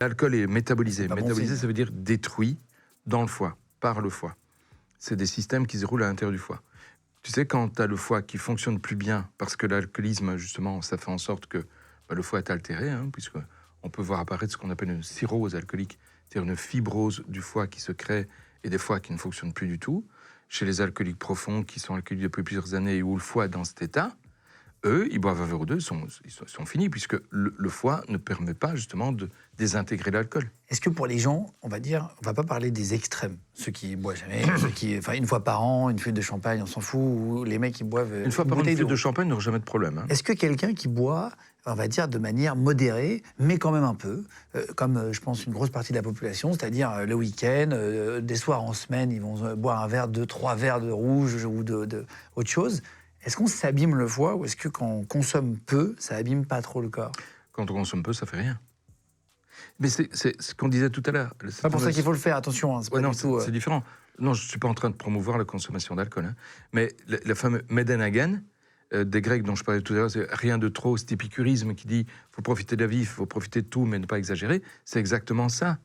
L'alcool est métabolisé. Pas bon Métabolisé, signe. ça veut dire détruit dans le foie, par le foie. C'est des systèmes qui se déroulent à l'intérieur du foie. Tu sais, quand tu as le foie qui fonctionne plus bien, parce que l'alcoolisme, justement, ça fait en sorte que le foie est altéré, puisqu'on peut voir apparaître ce qu'on appelle une cirrhose alcoolique, c'est-à-dire une fibrose du foie qui se crée et des foies qui ne fonctionnent plus du tout. Chez les alcooliques profonds, qui sont alcooliques depuis plusieurs années et où le foie est dans cet état, eux, ils boivent un verre ou deux, ils sont finis, puisque le foie ne permet pas, justement, de désintégrer l'alcool. Est-ce que pour les gens, on va pas parler des extrêmes, ceux qui boivent jamais, ceux qui, une fois par an, une fûte de champagne, on s'en fout, ou les mecs qui boivent Une fois par an, une bouteille flûte d'eau. de champagne n'aura jamais de problème. Est-ce que quelqu'un qui boit, on va dire de manière modérée, mais quand même un peu, comme je pense une grosse partie de la population, c'est-à-dire le week-end, des soirs en semaine, ils vont boire un verre, 2, 3 verres de rouge ou de autre chose. Est-ce qu'on s'abîme le foie ou est-ce que quand on consomme peu, ça abîme pas trop le corps? Quand on consomme peu, ça fait rien. Mais c'est ce qu'on disait tout à l'heure. C'est pas pour ça qu'il faut le faire, attention. Hein, c'est pas non, du tout, c'est différent. Non, je ne suis pas en train de promouvoir la consommation d'alcool. Mais le fameux Medenhagen, des Grecs dont je parlais tout à l'heure, c'est rien de trop, cet épicurisme qui dit il faut profiter de la vie, il faut profiter de tout, mais ne pas exagérer. C'est exactement ça.